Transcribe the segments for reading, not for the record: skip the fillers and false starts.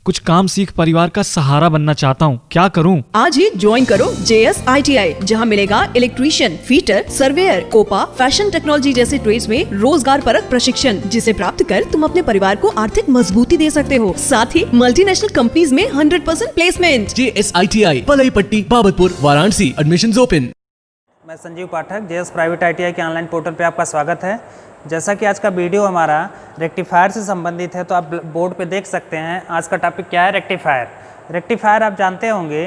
कुछ काम सीख परिवार का सहारा बनना चाहता हूँ, क्या करूँ? आज ही ज्वाइन करो JS ITI, जहाँ मिलेगा electrician, fitter, surveyor, COPA, fashion technology जैसे ट्रेड्स में रोजगार परक प्रशिक्षण, जिसे प्राप्त कर तुम अपने परिवार को आर्थिक मजबूती दे सकते हो। साथ ही मल्टीनेशनल कंपनीज में 100% प्लेसमेंट। JS ITI, पलई पट्टी, बाबतपुर, वाराणसी। Admissions open. मैं Sanjeev Pathak, JS private ITI के ऑनलाइन पोर्टल पे आपका स्वागत है। जैसा कि आज का वीडियो हमारा रेक्टिफायर से संबंधित है, तो आप बोर्ड पे देख सकते हैं आज का टॉपिक क्या है, रेक्टिफायर। रेक्टिफायर आप जानते होंगे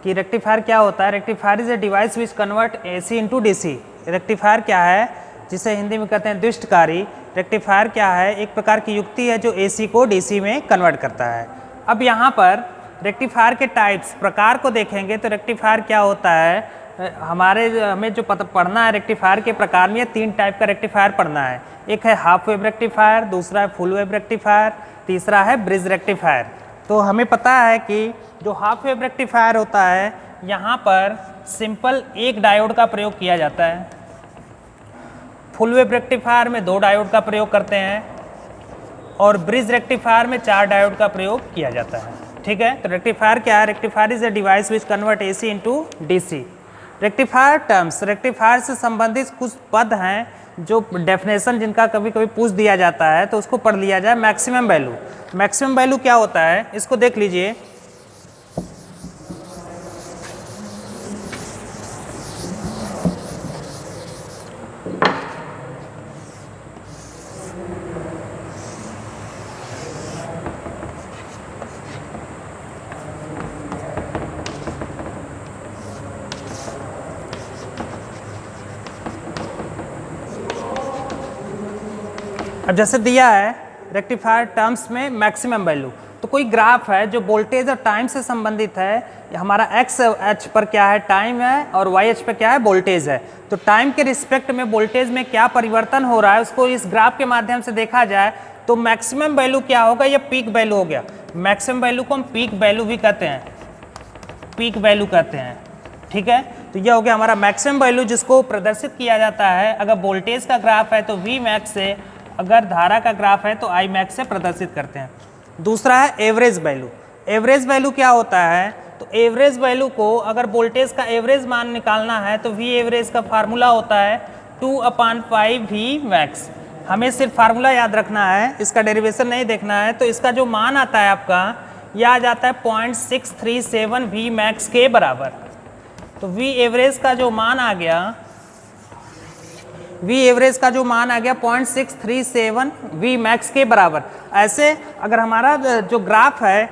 कि रेक्टिफायर क्या होता है। Rectifier is a device which convert AC into DC। Rectifier क्या है, जिसे हिंदी में कहते हैं द्विष्टकारी। रेक्टिफायर क्या है, एक प्रकार की युक्ति है जो AC को DC में कन्वर्ट करता है। अब यहाँ पर रेक्टिफायर के टाइप्स, प्रकार को देखेंगे तो रेक्टिफायर क्या होता है, हमें जो पढ़ना है रेक्टिफायर के प्रकार में 3 टाइप का रेक्टिफायर पढ़ना है। एक है हाफ वेव रेक्टिफायर, दूसरा है फुल वेव रेक्टिफायर, तीसरा है ब्रिज रेक्टिफायर। तो हमें पता है कि जो हाफ वेव रेक्टिफायर होता है, यहाँ पर सिंपल एक डायोड का प्रयोग किया जाता है। फुल वेव रेक्टिफायर में 2 डायोड का प्रयोग करते हैं और ब्रिज रेक्टिफायर में 4 डायोड का प्रयोग किया जाता है। ठीक है, तो रेक्टिफायर क्या है, rectifier is a device which convert AC into DC। Rectifier terms, rectifier से संबंधित कुछ पद हैं जो डेफिनेशन जिनका कभी कभी पूछ दिया जाता है, तो उसको पढ़ लिया जाए। मैक्सिमम वैल्यू, मैक्सिमम वैल्यू क्या होता है, इसको देख लीजिए। अब जैसे दिया है रेक्टिफायर टर्म्स में मैक्सिमम वैल्यू, तो कोई ग्राफ है जो वोल्टेज और टाइम से संबंधित है। हमारा एक्स एच पर क्या है, टाइम है, और वाई एच पर क्या है, वोल्टेज है। तो टाइम के रिस्पेक्ट में वोल्टेज में क्या परिवर्तन हो रहा है, उसको इस ग्राफ के माध्यम से देखा जाए तो मैक्सिमम वैल्यू क्या होगा, ये पीक वैल्यू हो गया। मैक्सिमम वैल्यू को हम पीक वैल्यू भी कहते हैं, पीक वैल्यू कहते हैं। ठीक है, तो यह हो गया हमारा मैक्सिमम वैल्यू, जिसको प्रदर्शित किया जाता है अगर वोल्टेज का ग्राफ है तो V मैक्स से, अगर धारा का ग्राफ है तो I मैक्स से प्रदर्शित करते हैं। दूसरा है एवरेज वैल्यू। एवरेज वैल्यू क्या होता है, तो एवरेज वैल्यू को अगर वोल्टेज का एवरेज मान निकालना है तो V एवरेज का फार्मूला होता है 2/5 V मैक्स। हमें सिर्फ फार्मूला याद रखना है, इसका डेरिवेशन नहीं देखना है। तो इसका जो मान आता है आपका, यह आ जाता है 0.637 V मैक्स के बराबर। तो V एवरेज का जो मान आ गया, V एवरेज का जो मान आ गया 0.637 V मैक्स के बराबर। ऐसे अगर हमारा जो ग्राफ है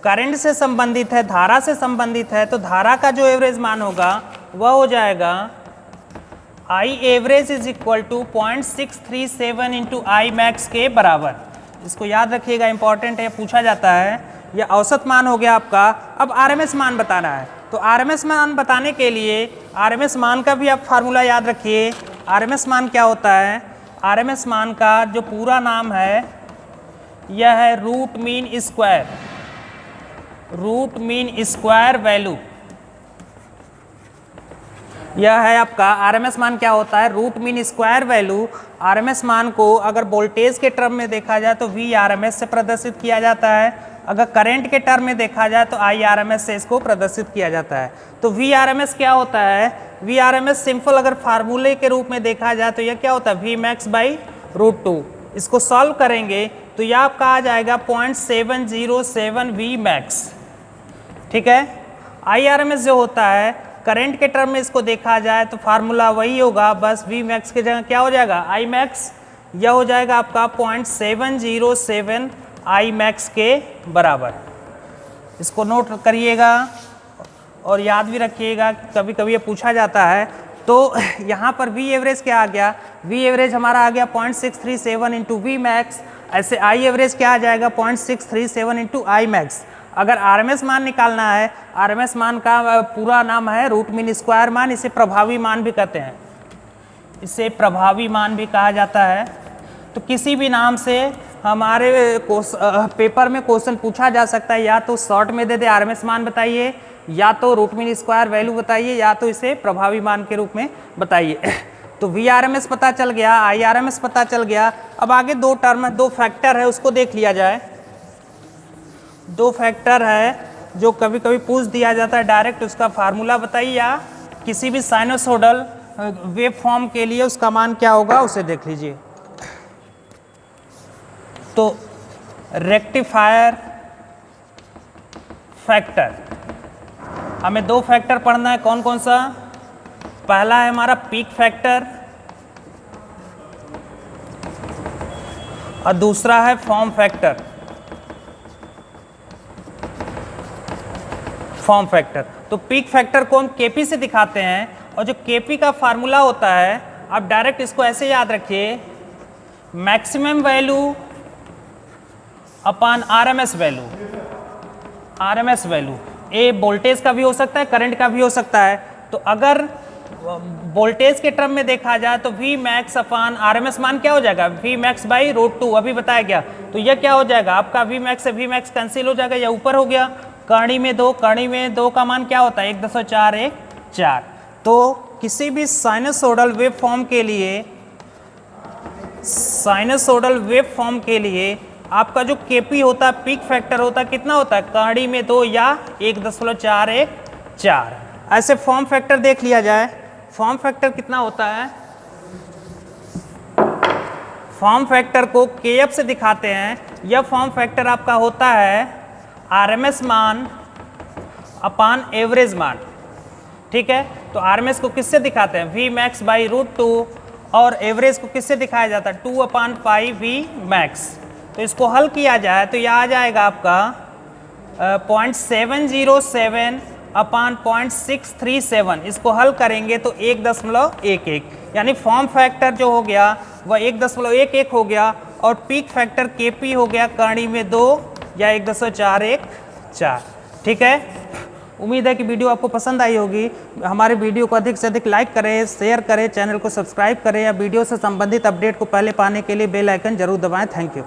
करंट से संबंधित है, धारा से संबंधित है, तो धारा का जो एवरेज मान होगा वह हो जाएगा I average is equal to 0.637 into I max के बराबर। इसको याद रखिएगा, इंपॉर्टेंट है, पूछा जाता है। यह औसत मान हो गया आपका। अब RMS मान बताना है, तो RMS मान बताने के लिए RMS मान का भी आप फार्मूला याद रखिए। RMS मान क्या होता है, RMS मान का जो पूरा नाम है यह है root mean square, root mean square value. यह है आपका RMS मान क्या होता है, root mean square value. RMS मान को अगर वोल्टेज के टर्म में देखा जाए तो VRMS से प्रदर्शित किया जाता है, अगर करंट के टर्म में देखा जाए तो IRMS से इसको प्रदर्शित किया जाता है। तो VRMS क्या होता है, VRMS सिंपल अगर फार्मूले के रूप में देखा जाए तो यह क्या होता है, V मैक्स बाई रूट 2। इसको सॉल्व करेंगे तो यह आपका आ जाएगा 0.707 V मैक्स। ठीक है, IRMS जो होता है करंट के टर्म में इसको देखा जाए तो फार्मूला वही होगा, बस V मैक्स की जगह क्या हो जाएगा, I मैक्स। यह हो जाएगा आपका 0.707 I मैक्स के बराबर। इसको नोट करिएगा और याद भी रखिएगा, कभी कभी ये पूछा जाता है। तो यहाँ पर V एवरेज क्या आ गया, V एवरेज हमारा आ गया 0.637 इंटू V मैक्स। ऐसे I एवरेज क्या आ जाएगा, 0.637 इंटू I मैक्स। अगर RMS मान निकालना है, RMS मान का पूरा नाम है रूट मीन स्क्वायर मान, इसे प्रभावी मान भी कहते हैं, इसे प्रभावी मान भी कहा जाता है। तो किसी भी नाम से हमारे पेपर में क्वेश्चन पूछा जा सकता है, या तो शॉर्ट में दे दे RMS मान बताइए, या तो रूट मीन स्क्वायर वैल्यू बताइए, या तो इसे प्रभावी मान के रूप में बताइए। तो VRMS पता चल गया, IRMS पता चल गया। अब आगे 2 टर्म, 2 फैक्टर है, उसको देख लिया जाए। दो फैक्टर है जो कभी कभी पूछ दिया जाता है डायरेक्ट, उसका फार्मूला बताइए, या किसी भी साइनोसोडल वेव फॉर्म के लिए उसका मान क्या होगा उसे देख लीजिए। तो रेक्टिफायर फैक्टर, हमें दो फैक्टर पढ़ना है, कौन कौन सा? पहला है हमारा पीक फैक्टर और दूसरा है फॉर्म फैक्टर। फॉर्म फैक्टर, तो पीक फैक्टर को हम केपी से दिखाते हैं, और जो केपी का फार्मूला होता है आप डायरेक्ट इसको ऐसे याद रखिए, maximum value upon RMS value. RMS value ए वोल्टेज का भी हो सकता है, करंट का भी हो सकता है। तो अगर वोल्टेज के टर्म में देखा जाए तो वी मैक्स अपॉन आरएमएस मान क्या हो जाएगा? वी मैक्स बाई रूट 2, अभी बताया गया। तो यह क्या हो जाएगा आपका? वी मैक्स से वी मैक्स कैंसिल हो जाएगा, या ऊपर हो गया कड़ी में 2, कड़ी में 2 का मान क्या होता है? 1.414। तो किसी भी साइनसोडल वेव फॉर्म के लिए, साइनसोडल वेव फॉर्म के लिए आपका जो केपी होता है, पीक फैक्टर होता है, कितना होता है? कड़ी में 2 या 1.414। ऐसे फॉर्म फैक्टर देख लिया जाए, फॉर्म फैक्टर कितना होता है? फॉर्म फैक्टर को केएफ से दिखाते हैं। यह फॉर्म फैक्टर आपका होता है आरएमएस मान अपान एवरेज मान, ठीक है। तो आरएमएस को किससे दिखाते हैं? वी मैक्स बाई रूट 2, और एवरेज को किससे दिखाया जाता है? 2/5 वी मैक्स। तो इसको हल किया जाए तो यह आ जाएगा आपका 0.707 अपान 0.637। इसको हल करेंगे तो 1.11, यानी फॉर्म फैक्टर जो हो गया वह 1.11 हो गया, और पीक फैक्टर केपी हो गया कड़ी में 2 या 1.414। ठीक है, उम्मीद है कि वीडियो आपको पसंद आई होगी। हमारे वीडियो को अधिक से अधिक लाइक करें, शेयर करें, चैनल को सब्सक्राइब करें, या वीडियो से संबंधित अपडेट को पहले पाने के लिए बेल आइकन जरूर दबाएं। Thank you.